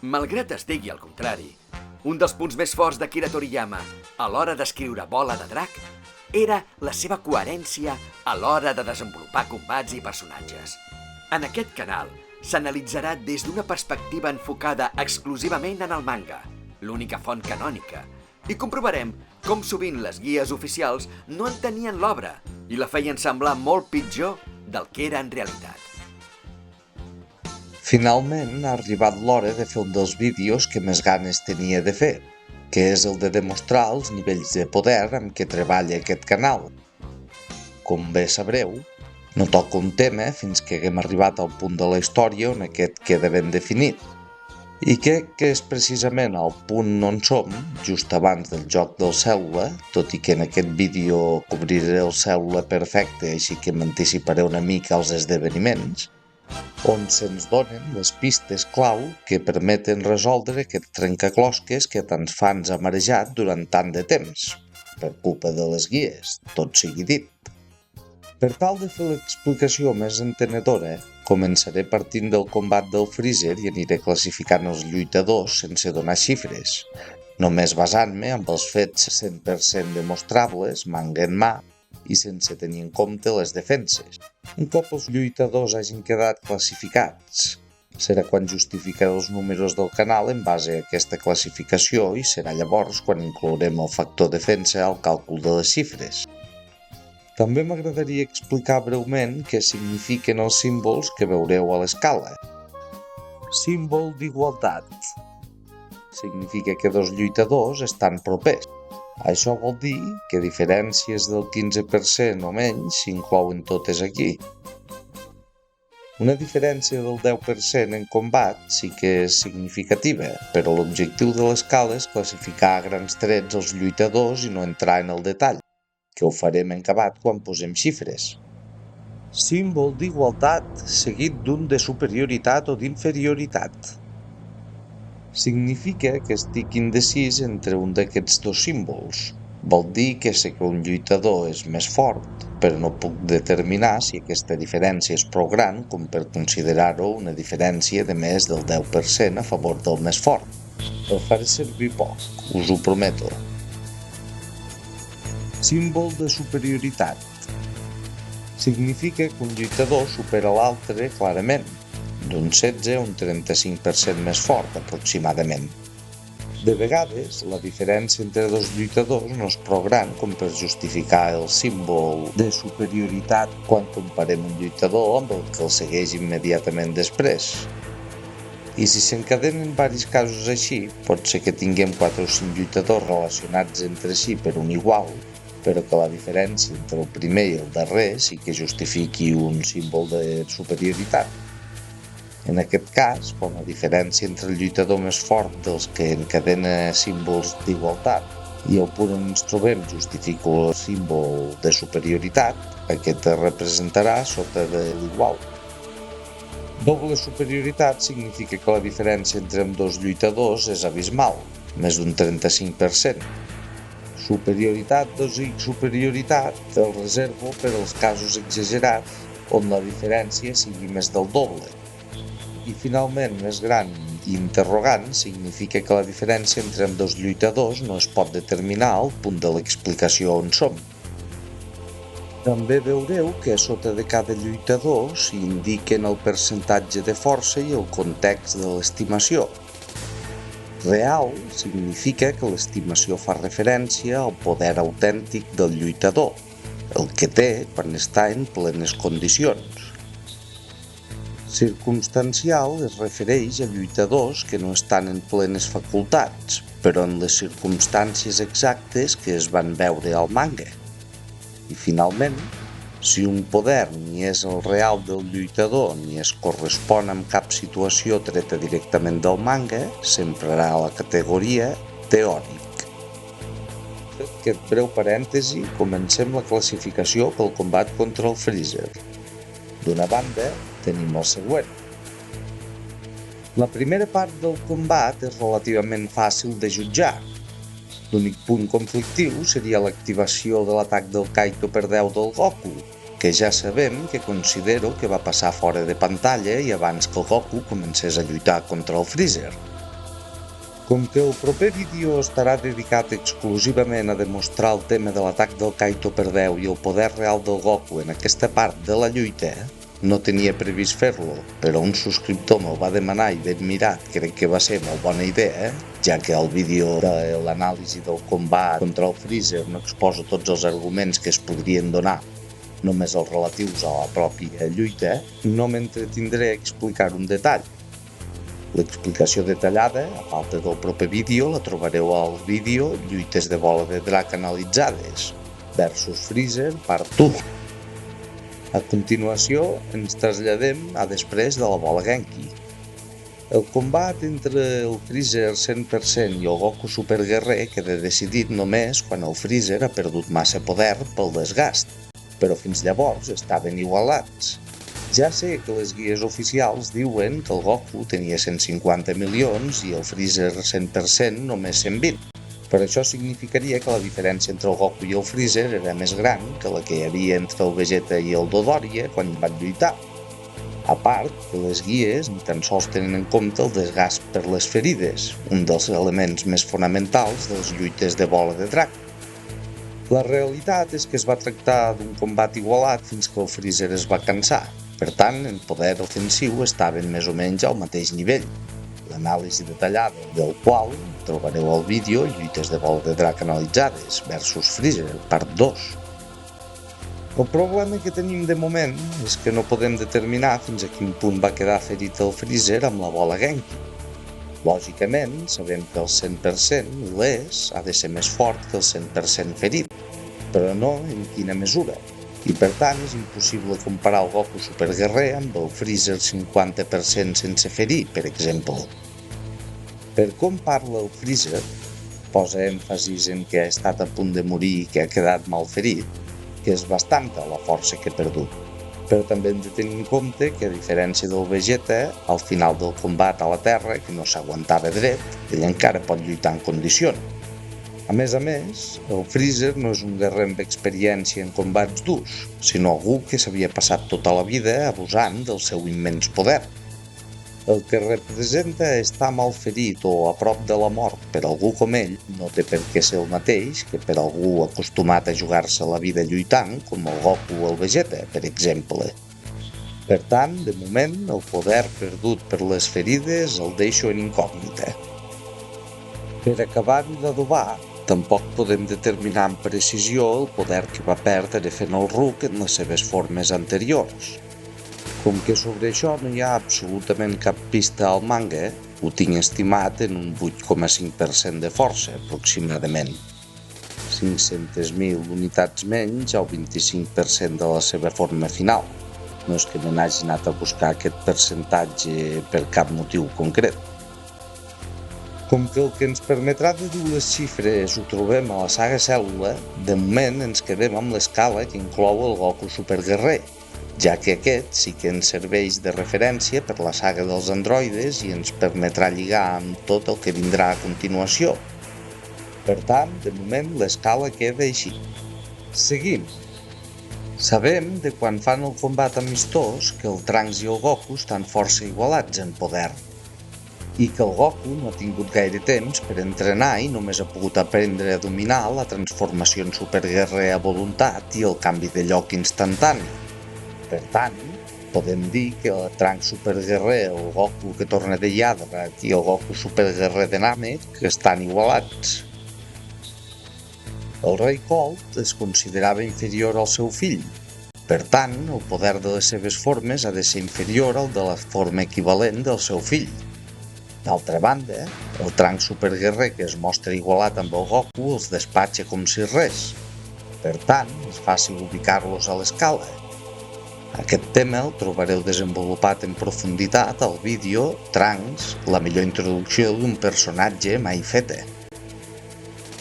Malgrat es digui al contrari, un dels punts més forts d'Akira Toriyama a l'hora d'escriure Bola de Drac era la seva coherència a l'hora de desenvolupar combats i personatges. En aquest canal s'analitzarà des d'una perspectiva enfocada exclusivament en el manga, l'única font canònica, i comprovarem com sovint les guies oficials no entenien l'obra i la feien semblar molt pitjor del que era en realitat. Finalment ha arribat l'hora de fer un dels vídeos que més ganes tenia de fer, que és el de demostrar els nivells de poder amb què treballa aquest canal. Com bé sabreu, no toco un tema fins que haguem arribat al punt de la història on aquest queda ben definit. I crec que és precisament al punt on som, just abans del joc del Cèl·lula, tot i que en aquest vídeo cobriré el Cèl·lula perfecte, així que m'anticiparé una mica als esdeveniments, on se'ns donen les pistes clau que permeten resoldre aquest trencaclosques que tants fans ha marejat durant tant de temps, per culpa de les guies, tot sigui dit. Per tal de fer l'explicació més entenedora, començaré partint del combat del Freezer i aniré classificant els lluitadors sense donar xifres, només basant-me amb els fets 100% demostrables, manga en mà, i sense tenir en compte les defenses. Un cop els lluitadors hagin quedat classificats, serà quan justificaré els números del canal en base a aquesta classificació i serà llavors quan inclourem el factor defensa al càlcul de les xifres. També m'agradaria explicar breument què signifiquen els símbols que veureu a l'escala. Símbol d'igualtat. Significa que dos lluitadors estan propers. Això vol dir que diferències del 15% o menys s'inclouen totes aquí. Una diferència del 10% en combat sí que és significativa, però l'objectiu de l'escala és classificar a grans trets els lluitadors i no entrar en el detall, que ho farem en acabat quan posem xifres. Símbol d'igualtat seguit d'un de superioritat o d'inferioritat. Significa que estic indecis entre un d'aquests dos símbols. Vol dir que sé que un lluitador és més fort, però no puc determinar si aquesta diferència és prou gran com per considerar-ho una diferència de més del 10% a favor del més fort. El faré servir poc, us ho prometo. Símbol de superioritat. Significa que un lluitador supera l'altre clarament, d'un 16 a un 35% més fort, aproximadament. De vegades, la diferència entre dos lluitadors no és prou gran com per justificar el símbol de superioritat quan comparem un lluitador amb el que el segueix immediatament després. I si s'encadenen varis casos així, pot ser que tinguem 4 o 5 lluitadors relacionats entre si per un igual, però que la diferència entre el primer i el darrer sí que justifiqui un símbol de superioritat. En aquest cas, quan la diferència entre el lluitador més fort dels que encadena símbols d'igualtat i el punt on ens trobem justifica el símbol de superioritat, aquest es representarà sota de l'igual. Doble superioritat significa que la diferència entre ambdós lluitadors és abismal, més d'un 35%. Superioritat 2x superioritat el reservo per als casos exagerats on la diferència sigui més del doble. I finalment, més gran i interrogant significa que la diferència entre ambdós lluitadors no es pot determinar al punt de l'explicació on som. També veureu que a sota de cada lluitador s'indiquen el percentatge de força i el context de l'estimació. Real significa que l'estimació fa referència al poder autèntic del lluitador, el que té quan està en plenes condicions. Circumstancial es refereix a lluitadors que no estan en plenes facultats, però en les circumstàncies exactes que es van veure al manga. I finalment, si un poder ni és el real del lluitador ni es correspon amb cap situació treta directament del manga, s'emprarà la categoria teòric. Fet aquest breu parèntesi, comencem la classificació pel combat contra el Freezer. D'una banda, tenim el següent. La primera part del combat és relativament fàcil de jutjar. L'únic punt conflictiu seria l'activació de l'atac del Kaito per 10 del Goku, que ja sabem que considero que va passar fora de pantalla i abans que el Goku comencés a lluitar contra el Freezer. Com que el proper vídeo estarà dedicat exclusivament a demostrar el tema de l'atac del Kaito per 10 i el poder real del Goku en aquesta part de la lluita, no tenia previst fer-lo, però un subscriptor me'l va demanar i ben mirat crec que va ser molt bona idea, ja que el vídeo de l'anàlisi del combat contra el Freezer no exposa tots els arguments que es podrien donar, només els relatius a la pròpia lluita, no m'entretindré a explicar un detall. L'explicació detallada, a falta del proper vídeo, la trobareu al vídeo Lluites de bola de drac analitzades versus Freezer part 1. A continuació, ens traslladem a després de la bola Genki. El combat entre el Freezer 100% i el Goku Super Guerrer queda decidit només quan el Freezer ha perdut massa poder pel desgast, però fins llavors estaven igualats. Ja sé que les guies oficials diuen que el Goku tenia 150 milions i el Freezer 100% només 120. Però això significaria que la diferència entre el Goku i el Freezer era més gran que la que hi havia entre el Vegeta i el Dodoria quan van lluitar. A part que les guies ni tan sols tenen en compte el desgast per les ferides, un dels elements més fonamentals de les lluites de bola de drac. La realitat és que es va tractar d'un combat igualat fins que el Freezer es va cansar. Per tant, en poder ofensiu estaven més o menys al mateix nivell. L'anàlisi detallada del qual trobareu al vídeo Lluites de bola de drac analitzades versus Freezer, part 2. El problema que tenim de moment és que no podem determinar fins a quin punt va quedar ferit el Freezer amb la bola Genki. Lògicament, sabem que el 100% l'és ha de ser més fort que el 100% ferit, però no en quina mesura. I per tant és impossible comparar el Goku Super Guerrer amb el Freezer 50% sense ferir, per exemple. Per com parla el Freezer, posa èmfasis en que ha estat a punt de morir i que ha quedat mal ferit, que és bastanta la força que ha perdut. Però també hem de tenir en compte que, a diferència del Vegeta, al final del combat a la Terra, que no s'aguantava dret, ell encara pot lluitar en condicions. A més, el Freezer no és un guerrer amb experiència en combats durs, sinó algú que s'havia passat tota la vida abusant del seu immens poder. El que representa estar mal ferit o a prop de la mort per algú com ell no té per què ser el mateix que per algú acostumat a jugar-se la vida lluitant, com el Goku o el Vegeta, per exemple. Per tant, de moment, el poder perdut per les ferides el deixo en incògnita. Per acabar-ho d'adobar, tampoc podem determinar amb precisió el poder que va perdre fent el Rook en les seves formes anteriors. Com que sobre això no hi ha absolutament cap pista al manga, ho tinc estimat en un 8,5% de força, aproximadament. 500.000 unitats menys al 25% de la seva forma final. No és que me n'hagi anat a buscar aquest percentatge per cap motiu concret. Com que el que ens permetrà de dur les xifres ho trobem a la saga Cèl·lula, de moment ens quedem amb l'escala que inclou el Goku Super Guerrer, ja que aquest sí que ens serveix de referència per la saga dels androides i ens permetrà lligar amb tot el que vindrà a continuació. Per tant, de moment l'escala queda així. Seguim. Sabem de quan fan el combat amistós que el Trunks i el Goku estan força igualats en poder, i que el Goku no ha tingut gaire temps per entrenar i només ha pogut aprendre a dominar la transformació en superguerrer a voluntat i el canvi de lloc instantani. Per tant, podem dir que el Trunks superguerrer, el Goku que torna de Yadrak i el Goku superguerrer de Namek estan igualats. El rei Colt es considerava inferior al seu fill. Per tant, el poder de les seves formes ha de ser inferior al de la forma equivalent del seu fill. D'altra banda, el Trunks superguerrer que es mostra igualat amb el Goku els despatxa com si res. Per tant, és fàcil ubicar-los a l'escala. Aquest tema el trobareu desenvolupat en profunditat al vídeo Trunks, la millor introducció d'un personatge mai feta.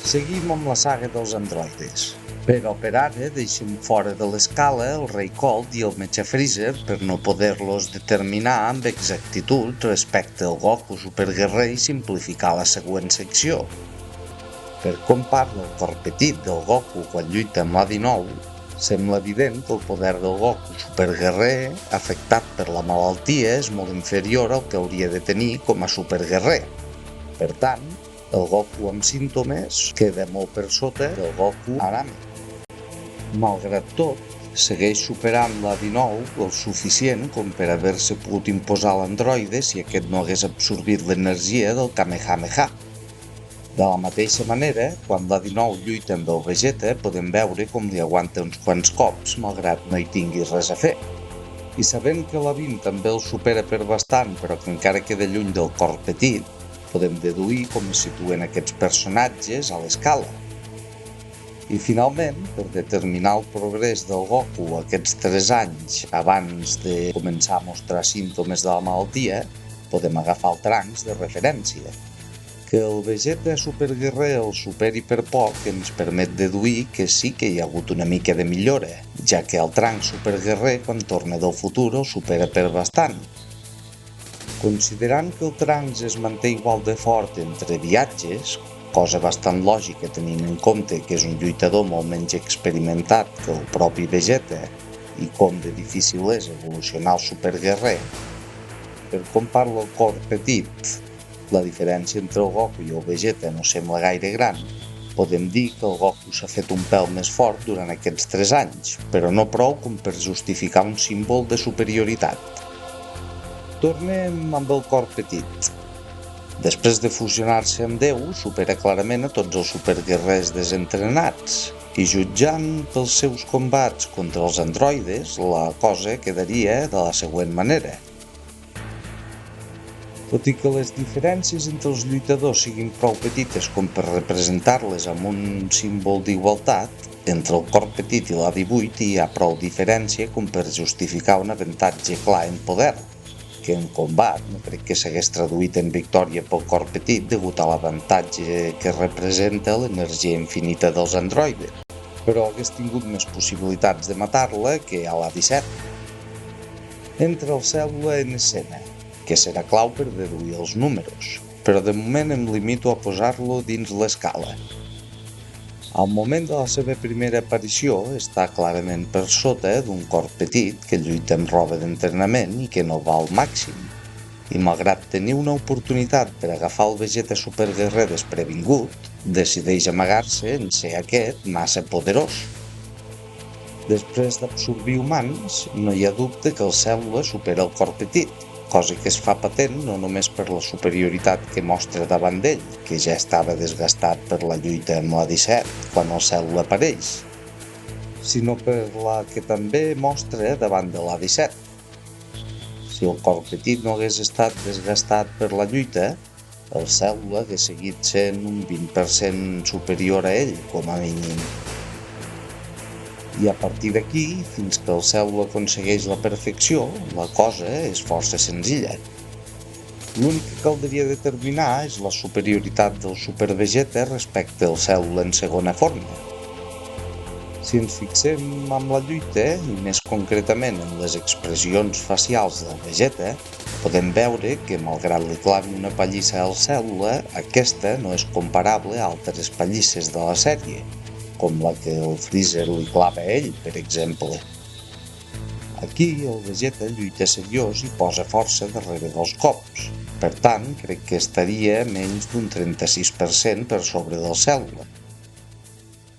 Seguim amb la saga dels androides. Però per ara deixem fora de l'escala el rei Colt i el metge Freezer per no poder-los determinar amb exactitud respecte al Goku superguerrer i simplificar la següent secció. Per com parla el cor petit del Goku quan lluita amb l'A19, sembla evident que el poder del Goku superguerrer, afectat per la malaltia, és molt inferior al que hauria de tenir com a superguerrer. Per tant, el Goku amb símptomes queda molt per sota del Goku Arame. Malgrat tot, segueix superant la 19 el suficient com per haver-se pogut imposar a l'androide si aquest no hagués absorbit l'energia del Kamehameha. De la mateixa manera, quan la 19 lluita amb el Vegeta, podem veure com li aguanta uns quants cops malgrat no hi tingui res a fer. I sabent que la 20 també el supera per bastant, però que encara queda lluny del cor petit, podem deduir com es situen aquests personatges a l'escala. I finalment, per determinar el progrés del Goku aquests 3 anys abans de començar a mostrar símptomes de la malaltia, podem agafar el Trunks de referència. Que el Vegeta superguerrer el superi per poc ens permet deduir que sí que hi ha hagut una mica de millora, ja que el Trunks superguerrer quan torna del futur el supera per bastant. Considerant que el Trunks es manté igual de fort entre viatges, cosa bastant lògica tenint en compte que és un lluitador molt menys experimentat que el propi Vegeta i com de difícil és evolucionar el superguerrer, per com parla el cor petit, la diferència entre el Goku i el Vegeta no sembla gaire gran, podem dir que el Goku s'ha fet un pèl més fort durant aquests 3 anys, però no prou com per justificar un símbol de superioritat. Tornem amb el cor petit. Després de fusionar-se amb Déu, supera clarament a tots els superguerrers desentrenats, i jutjant pels seus combats contra els androides, la cosa quedaria de la següent manera. Tot i que les diferències entre els lluitadors siguin prou petites com per representar-les amb un símbol d'igualtat, entre el cor petit i la 18 hi ha prou diferència com per justificar un avantatge clar en poder, que en combat no crec que s'hagués traduït en victòria pel cor petit degut a l'avantatge que representa l'energia infinita dels androides, però hagués tingut més possibilitats de matar-la que a la 17. Entra el Cèl·lula en escena, que serà clau per deduir els números, però de moment em limito a posar-lo dins l'escala. Al moment de la seva primera aparició està clarament per sota d'un cor petit que lluita amb roba d'entrenament i que no va al màxim, i malgrat tenir una oportunitat per agafar el Vegeta superguerrer desprevingut, decideix amagar-se en ser aquest massa poderós. Després d'absorbir humans, no hi ha dubte que el Cèl·lula supera el cor petit, cosa que es fa patent no només per la superioritat que mostra davant d'ell, que ja estava desgastat per la lluita amb la 17 quan el Cèl·lula apareix, sinó per la que també mostra davant de la 17. Si el cor petit no hagués estat desgastat per la lluita, el Cèl·lula hagués seguit sent un 20% superior a ell, com a mínim. I a partir d'aquí, fins que el Cèl·lula aconsegueix la perfecció, la cosa és força senzilla. L'únic que caldria determinar és la superioritat del Super Vegeta respecte al Cèl·lula en segona forma. Si ens fixem en la lluita, i més concretament en les expressions facials del Vegeta, podem veure que, malgrat li clavi una pallissa al Cèl·lula, aquesta no és comparable a altres pallisses de la sèrie, com la que el Freezer li clava a ell, per exemple. Aquí el Vegeta lluita seriós i posa força darrere dels cops. Per tant, crec que estaria menys d'un 36% per sobre del Cèl·lula.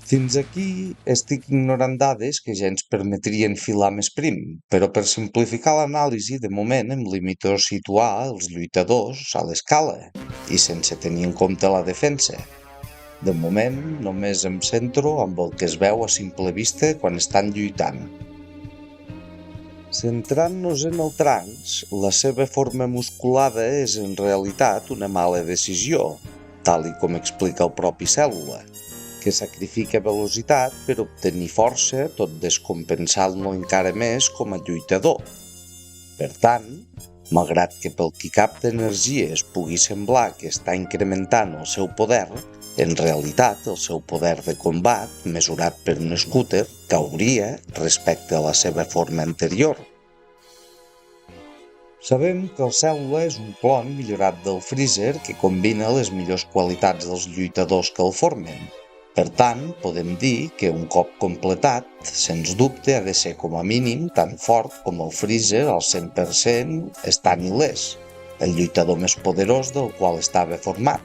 Fins aquí estic ignorant dades que ja ens permetrien filar més prim, però per simplificar l'anàlisi, de moment em limito a situar els lluitadors a l'escala i sense tenir en compte la defensa. De moment, només em centro amb el que es veu a simple vista quan estan lluitant. Centrant-nos en el Trunks, la seva forma musculada és en realitat una mala decisió, tal com explica el propi Cèl·lula, que sacrifica velocitat per obtenir força tot descompensant-lo encara més com a lluitador. Per tant, malgrat que pel qui capta energia es pugui semblar que està incrementant el seu poder, en realitat, el seu poder de combat, mesurat per un scooter, cauria respecte a la seva forma anterior. Sabem que el Cèl·lula és un clon millorat del Freezer que combina les millors qualitats dels lluitadors que el formen. Per tant, podem dir que un cop completat, sens dubte ha de ser com a mínim tan fort com el Freezer al 100% estant il·lès. el lluitador més poderós del qual estava format.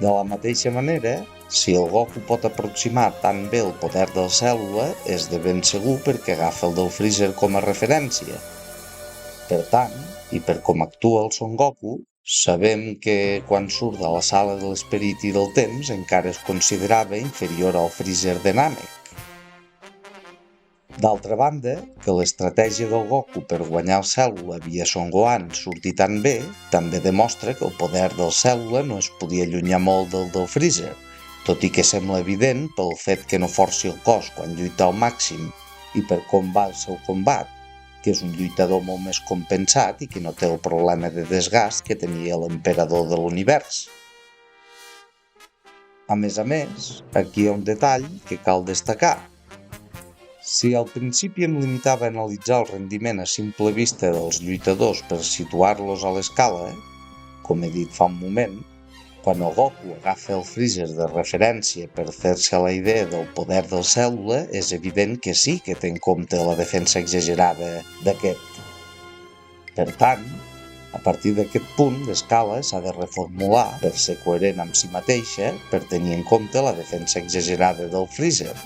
De la mateixa manera, si el Goku pot aproximar tan bé el poder del cèl·lula, és de ben segur perquè agafa el del Freezer com a referència. Per tant, i per com actua el Son Goku, sabem que quan surt de la sala de l'esperit i del temps encara es considerava inferior al Freezer de Namek. D'altra banda, que l'estratègia del Goku per guanyar el cèl·lula via Son Gohan surti tan bé, també demostra que el poder del cèl·lula no es podia allunyar molt del Freezer, tot i que sembla evident pel fet que no forci el cos quan lluita al màxim i per com va el seu combat, que és un lluitador molt més compensat i que no té el problema de desgast que tenia l'emperador de l'univers. A més, aquí hi ha un detall que cal destacar. Si al principi em limitava a analitzar el rendiment a simple vista dels lluitadors per situar-los a l'escala, com he dit fa un moment, quan el Goku agafa el Freezer de referència per fer-se la idea del poder del cèl·lula, és evident que sí que té en compte la defensa exagerada d'aquest. Per tant, a partir d'aquest punt, l'escala s'ha de reformular per ser coherent amb si mateixa per tenir en compte la defensa exagerada del Freezer.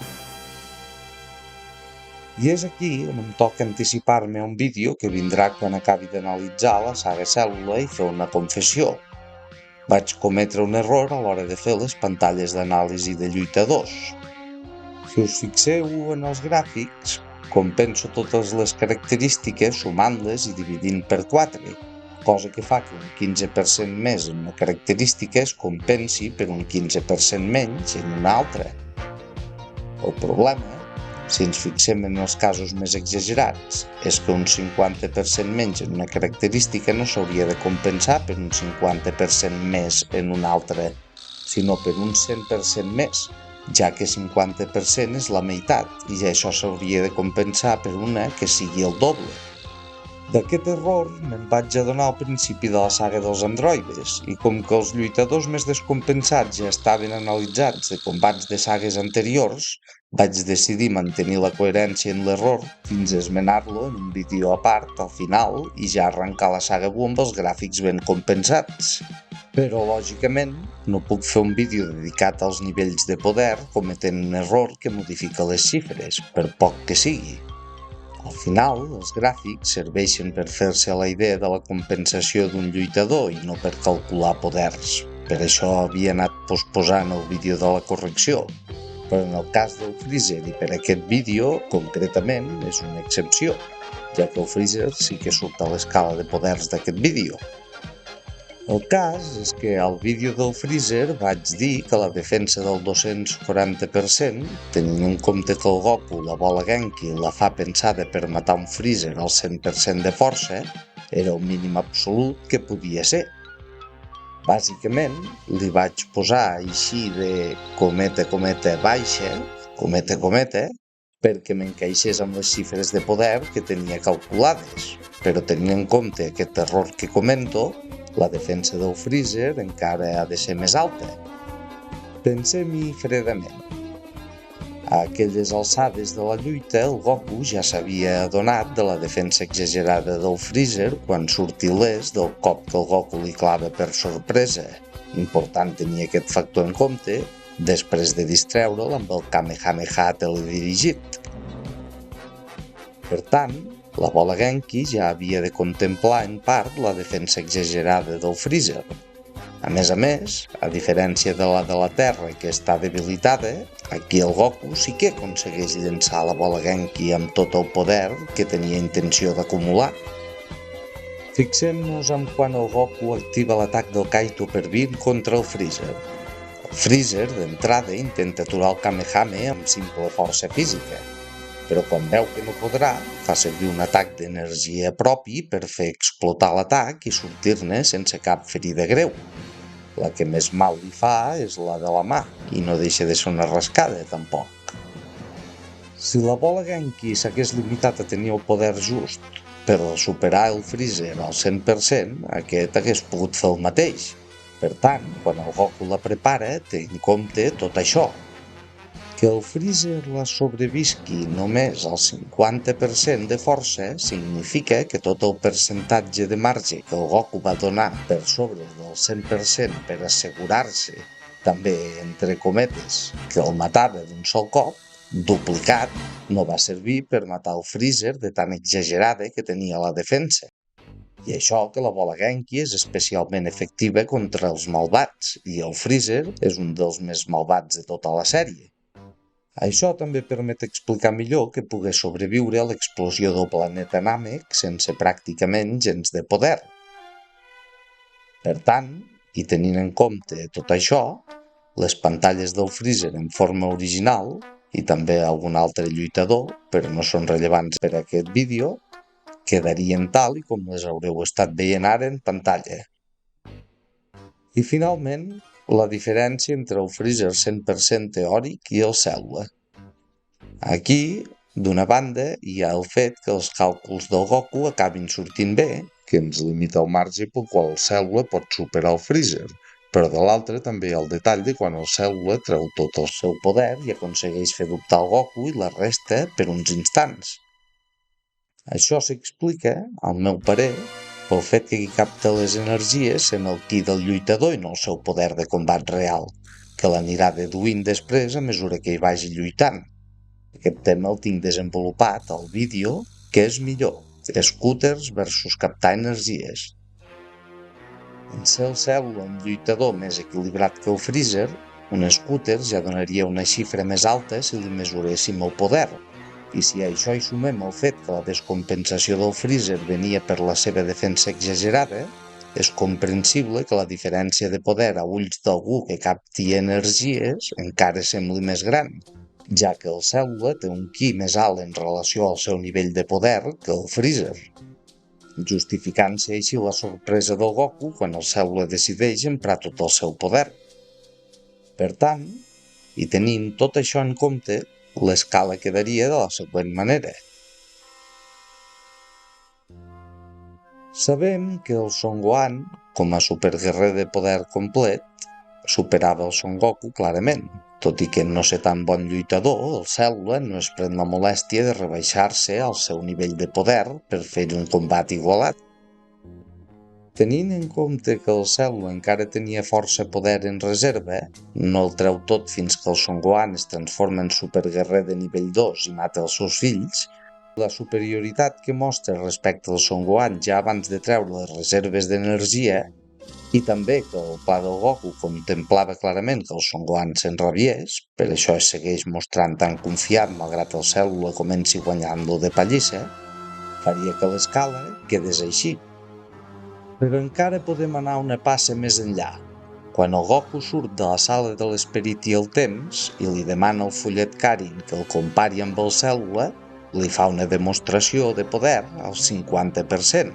I és aquí on em toca anticipar-me a un vídeo que vindrà quan acabi d'analitzar la saga Cèl·lula i fer una confessió. Vaig cometre un error a l'hora de fer les pantalles d'anàlisi de lluitadors. Si us fixeu en els gràfics, compenso totes les característiques sumant-les i dividint per 4, cosa que fa que un 15% més en una característica es compensi per un 15% menys en una altra. El problema, si ens fixem en els casos més exagerats, és que un 50% menys en una característica no s'hauria de compensar per un 50% més en una altra, sinó per un 100% més, ja que 50% és la meitat i això s'hauria de compensar per una que sigui el doble. D'aquest error me'n vaig adonar al principi de la saga dels androides, i com que els lluitadors més descompensats ja estaven analitzats de combats de sagues anteriors, vaig decidir mantenir la coherència en l'error fins a esmenar-lo en un vídeo a part al final i ja arrencar la saga Buu amb els gràfics ben compensats. Però, lògicament, no puc fer un vídeo dedicat als nivells de poder cometent un error que modifica les xifres, per poc que sigui. Al final, els gràfics serveixen per fer-se a la idea de la compensació d'un lluitador i no per calcular poders. Per això havia anat posposant el vídeo de la correcció. Però en el cas del Freezer i per aquest vídeo, concretament, és una excepció, ja que el Freezer sí que surt a l'escala de poders d'aquest vídeo. El cas és que al vídeo del Freezer vaig dir que la defensa del 240%, tenint en compte que el Goku, la bola Genki, la fa pensada per matar un Freezer al 100% de força, era el mínim absolut que podia ser. Bàsicament, li vaig posar així de cometa, cometa, baixa, cometa, cometa, perquè m'encaixés amb les xifres de poder que tenia calculades, però tenint en compte aquest error que comento, la defensa del Freezer encara ha de ser més alta. Pensem-hi fredament. A aquelles alçades de la lluita, el Goku ja s'havia adonat de la defensa exagerada del Freezer quan surt il·lès del cop que el Goku li clava per sorpresa. Important tenir aquest factor en compte després de distreure'l amb el Kamehameha teledirigit. Per tant, la bola Genki ja havia de contemplar en part la defensa exagerada del Freezer. A més, a diferència de la Terra que està debilitada, aquí el Goku sí que aconsegueix llançar la bola Genki amb tot el poder que tenia intenció d'acumular. Fixem-nos en quan el Goku activa l'atac del Kaito per 20 contra el Freezer. El Freezer, d'entrada, intenta aturar el Kamehame amb simple força física, però quan veu que no podrà, fa servir un atac d'energia propi per fer explotar l'atac i sortir-ne sense cap ferida greu. La que més mal li fa és la de la mà, i no deixa de ser una rascada, tampoc. Si la bola Genki s'hagués limitat a tenir el poder just per superar el Freezer al 100%, aquest hagués pogut fer el mateix. Per tant, quan el Goku la prepara, té en compte tot això. Que el Freezer la sobrevisqui només al 50% de força significa que tot el percentatge de marge que el Goku va donar per sobre del 100% per assegurar-se, també entre cometes, que el matava d'un sol cop, duplicat, no va servir per matar el Freezer de tan exagerada que tenia la defensa. I això que la bola Genki és especialment efectiva contra els malvats, i el Freezer és un dels més malvats de tota la sèrie. Això també permet explicar millor que pogués sobreviure a l'explosió del planeta Namek sense pràcticament gens de poder. Per tant, i tenint en compte tot això, les pantalles del Freezer en forma original i també algun altre lluitador, però no són rellevants per a aquest vídeo, quedarien tal i com les haureu estat veient ara en pantalla. I finalment, la diferència entre el Freezer 100% teòric i el Cèl·lula. Aquí, d'una banda, hi ha el fet que els càlculs del Goku acabin sortint bé, que ens limita el marge pel qual el Cèl·lula pot superar el Freezer, però de l'altra també hi ha el detall de quan el Cèl·lula treu tot el seu poder i aconsegueix fer dubtar el Goku i la resta per uns instants. Això s'explica, al meu parer, pel fet que qui capta les energies sent el ki del lluitador i no el seu poder de combat real, que l'anirà deduint després a mesura que hi vagi lluitant. Aquest tema el tinc desenvolupat al vídeo Què és millor? Scooters versus captar energies. En ser el Cèl·lula un lluitador més equilibrat que el Freezer, un scooter ja donaria una xifra més alta si li mesuréssim el poder. I si a això hi sumem el fet que la descompensació del Freezer venia per la seva defensa exagerada, és comprensible que la diferència de poder a ulls d'algú que capti energies encara sembli més gran, ja que el Cèl·lula té un ki més alt en relació al seu nivell de poder que el Freezer, justificant-se així la sorpresa del Goku quan el Cèl·lula decideix emprar tot el seu poder. Per tant, i tenint tot això en compte, l'escala quedaria de la següent manera. Sabem que el Son Gohan, com a superguerrer de poder complet, superava el Son Goku clarament. Tot i que no ser tan bon lluitador, el Cèl·lula no es pren la molèstia de rebaixar-se al seu nivell de poder per fer un combat igualat. Tenint en compte que el Cèl·lula encara tenia força poder en reserva, no el treu tot fins que el Son Gohan es transforma en superguerrer de nivell 2 i mata els seus fills, la superioritat que mostra respecte al Son Gohan ja abans de treure les reserves d'energia, i també que el pla del Goku contemplava clarament que el Son Gohan s'enrabiés, per això es segueix mostrant tan confiat malgrat el Cèl·lula comenci guanyant-lo de pallissa, faria que l'escala quedés així. Però encara podem anar una passa més enllà. Quan el Goku surt de la sala de l'esperit i el temps i li demana al fullet Karin que el compari amb el Cèl·lula, li fa una demostració de poder al 50%.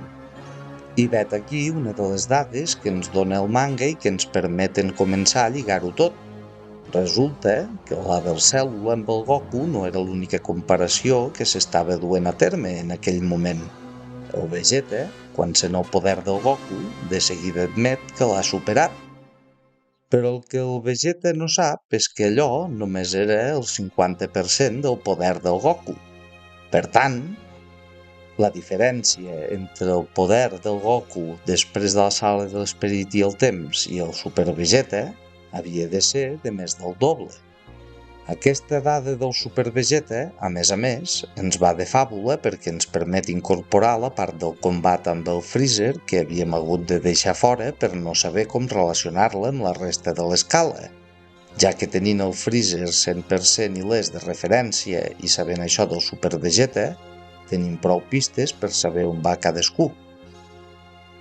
I vet aquí una de les dades que ens dona el manga i que ens permeten començar a lligar-ho tot. Resulta que la del Cèl·lula amb el Goku no era l'única comparació que s'estava duent a terme en aquell moment. El Vegeta, quan sent el poder del Goku, de seguida admet que l'ha superat. Però el que el Vegeta no sap és que allò només era el 50% del poder del Goku. Per tant, la diferència entre el poder del Goku després de la sala de l'esperit i el temps i el Super Vegeta havia de ser de més del doble. Aquesta dada del Super Vegeta, a més, ens va de fàbula perquè ens permet incorporar la part del combat amb el Freezer que havíem hagut de deixar fora per no saber com relacionar-la amb la resta de l'escala, ja que tenint el Freezer 100% il·lès de referència i sabent això del Super Vegeta, tenim prou pistes per saber on va cadascú.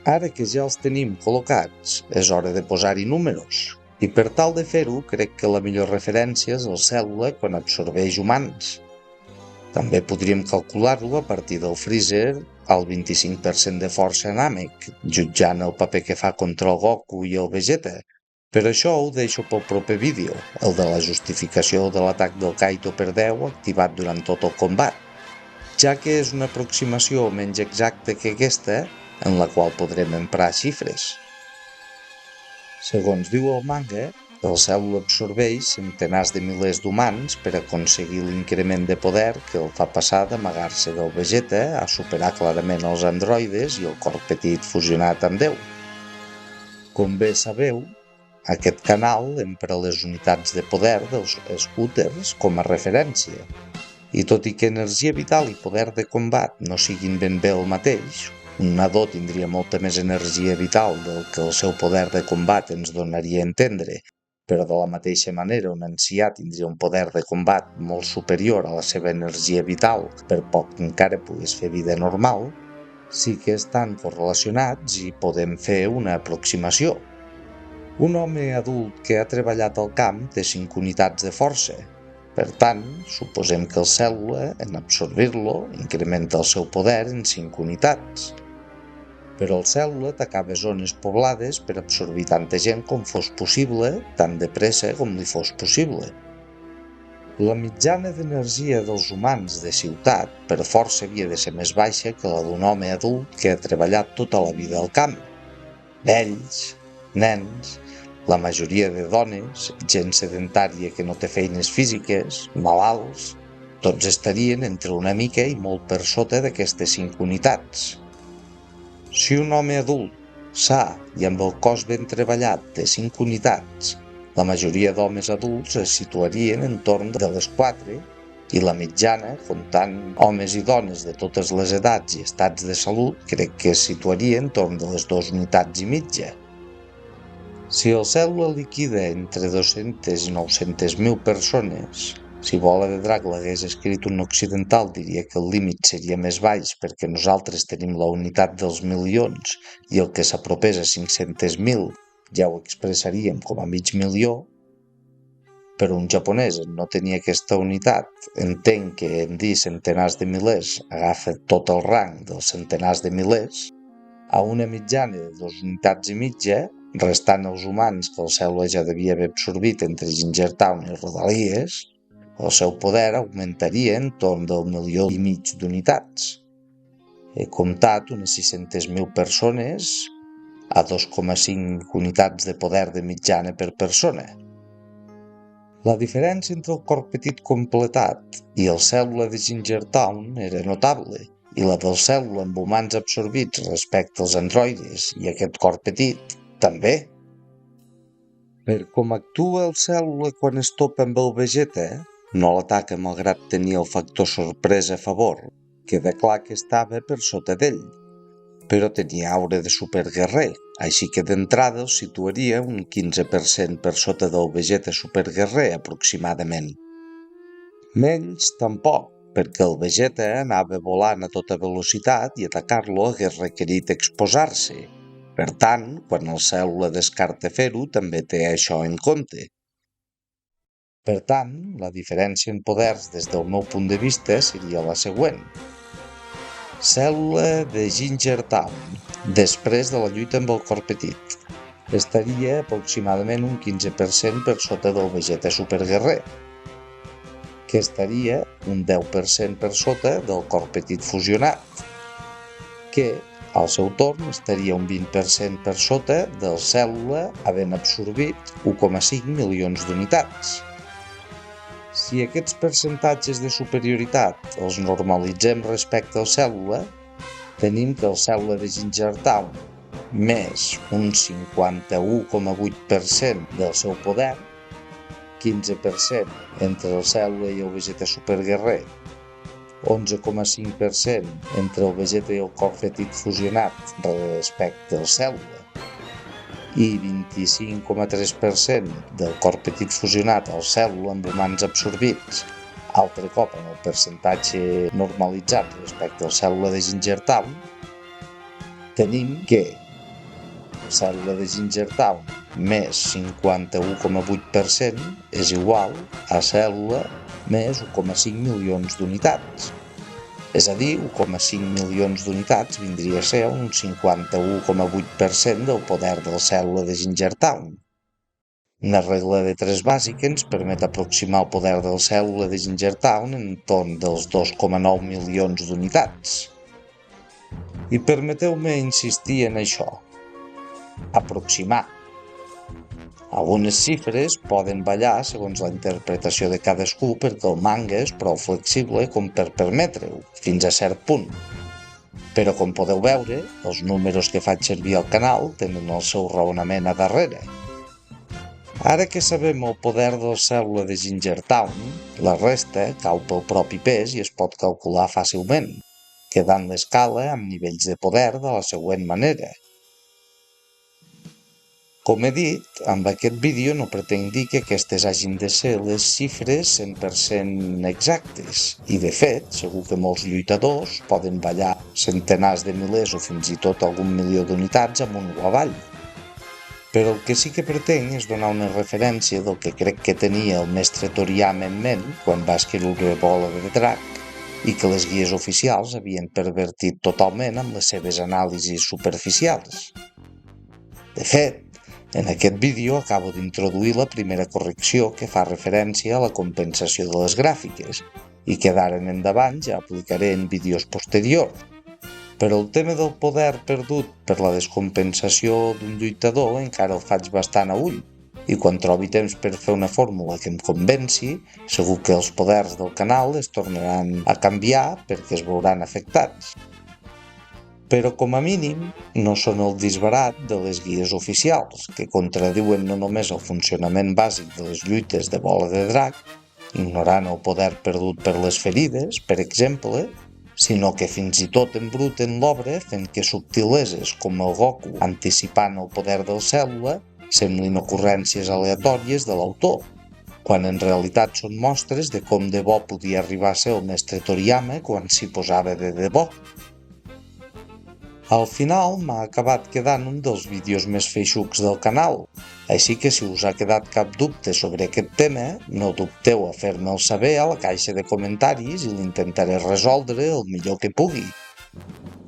Ara que ja els tenim col·locats, és hora de posar-hi números. I per tal de fer-ho, crec que la millor referència és el Cèl·lula quan absorbeix humans. També podríem calcular-lo a partir del Freezer al 25% de força Namek, jutjant el paper que fa contra el Goku i el Vegeta. Però això ho deixo pel proper vídeo, el de la justificació de l'atac del Kaito per 10 activat durant tot el combat, ja que és una aproximació menys exacta que aquesta, en la qual podrem emprar xifres. Segons diu el manga, La cèl·lula absorbeix centenars de milers d'humans per aconseguir l'increment de poder que el fa passar d'amagar-se del Vegeta a superar clarament els androides i el cor petit fusionat amb Déu. Com bé sabeu, aquest canal empra les unitats de poder dels scooters com a referència. I tot i que energia vital i poder de combat no siguin ben bé el mateix, un nadó tindria molta més energia vital del que el seu poder de combat ens donaria a entendre, però de la mateixa manera un ancià tindria un poder de combat molt superior a la seva energia vital, per poc que encara pogués fer vida normal, sí que estan correlacionats i podem fer una aproximació. Un home adult que ha treballat al camp té 5 unitats de força. Per tant, suposem que el cèl·lula, en absorbir-lo, incrementa el seu poder en 5 unitats. Però el cèl·lula atacava zones poblades per absorbir tanta gent com fos possible, tan de pressa com li fos possible. La mitjana d'energia dels humans de ciutat per força havia de ser més baixa que la d'un home adult que ha treballat tota la vida al camp. Vells, nens, la majoria de dones, gent sedentària que no té feines físiques, malalts, tots estarien entre una mica i molt per sota d'aquestes 5 unitats. Si un home adult, sa i amb el cos ben treballat té 5 unitats, la majoria d'homes adults es situarien entorn de les 4 i la mitjana, comptant homes i dones de totes les edats i estats de salut, crec que es situaria entorn de les 2 unitats i mitja. Si el cèl·lula liquida entre 200 i 900.000 persones, si Bola de Drac l'hagués escrit un occidental diria que el límit seria més baix perquè nosaltres tenim la unitat dels milions i el que s'apropés a 500.000 ja ho expressaríem com a mig milió, però un japonès en no tenir aquesta unitat entenc que en dir centenars de milers agafa tot el rang dels centenars de milers, a una mitjana de 2 unitats i mitja, restant els humans que el cèl·lula ja devia haver absorbit entre Gingertown i Rodalies, el seu poder augmentaria en torn del 1,5 milió d'unitats. He comptat unes 600.000 persones a 2,5 unitats de poder de mitjana per persona. La diferència entre el cor petit completat i el cèl·lula de Gingertown era notable, i la del cèl·lula amb humans absorbits respecte als androides i aquest cor petit, també. Per com actua el cèl·lula quan es topa amb el Vegeta, no l'ataca malgrat tenir el factor sorpresa a favor, queda clar que estava per sota d'ell, però tenia aura de superguerrer, així que d'entrada el situaria un 15% per sota del Vegeta superguerrer aproximadament. Menys tampoc, perquè el Vegeta anava volant a tota velocitat i atacar-lo hagués requerit exposar-se. Per tant, quan el cèl·lula descarta fer-ho, també té això en compte. Per tant, la diferència en poders des del meu punt de vista seria la següent. Cèl·lula de Gingertown, després de la lluita amb el cor petit, estaria aproximadament un 15% per sota del Vegeta superguerrer, que estaria un 10% per sota del cor petit fusionat, que al seu torn estaria un 20% per sota del cèl·lula havent absorbit 1,5 milions d'unitats. Si aquests percentatges de superioritat els normalitzem respecte al cèl·lula, tenim que el cèl·lula de Gingertown més un 51,8% del seu poder, 15% entre el cèl·lula i el Vegeta superguerrer, 11,5% entre el Vegeta i el cor petit fusionat respecte al cèl·lula i 25,3% del cor petit fusionat al cèl·lula amb humans absorbits, altre cop en el percentatge normalitzat respecte al cèl·lula de Gingertown, tenim que la cèl·lula de Gingertown més 51,8% és igual a cèl·lula més 1,5 milions d'unitats. És a dir, 1,5 milions d'unitats vindria a ser un 51,8% del poder de la cèl·lula de Gingertown. Una regla de 3 bàsica ens permet aproximar el poder de la cèl·lula de Gingertown en torn dels 2,9 milions d'unitats. I permeteu-me insistir en això. Aproximar. Algunes xifres poden ballar segons la interpretació de cadascú perquè el manga és prou flexible com per permetre-ho, fins a cert punt. Però com podeu veure, els números que faig servir al canal tenen el seu raonament a darrere. Ara que sabem el poder de la cèl·lula de Gingertown, la resta cau pel propi pes i es pot calcular fàcilment, quedant l'escala amb nivells de poder de la següent manera. Com he dit, amb aquest vídeo no pretenc dir que aquestes hagin de ser les xifres 100% exactes, i de fet, segur que molts lluitadors poden ballar centenars de milers o fins i tot algun milió d'unitats amunt o avall. Però el que sí que pretenc és donar una referència del que crec que tenia el mestre Toriyama en ment quan va escriure Bola de Drac i que les guies oficials havien pervertit totalment amb les seves anàlisis superficials. De fet, en aquest vídeo acabo d'introduir la primera correcció que fa referència a la compensació de les gràfiques i que d'ara en endavant ja aplicaré en vídeos posteriors. Però el tema del poder perdut per la descompensació d'un lluitador encara el faig bastant a ull, i quan trobi temps per fer una fórmula que em convenci, segur que els poders del canal es tornaran a canviar perquè es veuran afectats. Però com a mínim no són el disbarat de les guies oficials, que contradiuen no només el funcionament bàsic de les lluites de Bola de Drac, ignorant el poder perdut per les ferides, per exemple, sinó que fins i tot embruten l'obra fent que subtileses com el Goku anticipant el poder del cèl·lula semblin ocurrències aleatòries de l'autor, quan en realitat són mostres de com de bo podia arribar a ser el mestre Toriyama quan s'hi posava de debò. Al final m'ha acabat quedant un dels vídeos més feixucs del canal, així que si us ha quedat cap dubte sobre aquest tema, no dubteu a fer-me'l saber a la caixa de comentaris i l'intentaré resoldre el millor que pugui.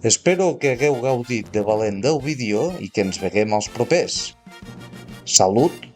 Espero que hagueu gaudit de valent del vídeo i que ens veiem als propers. Salut!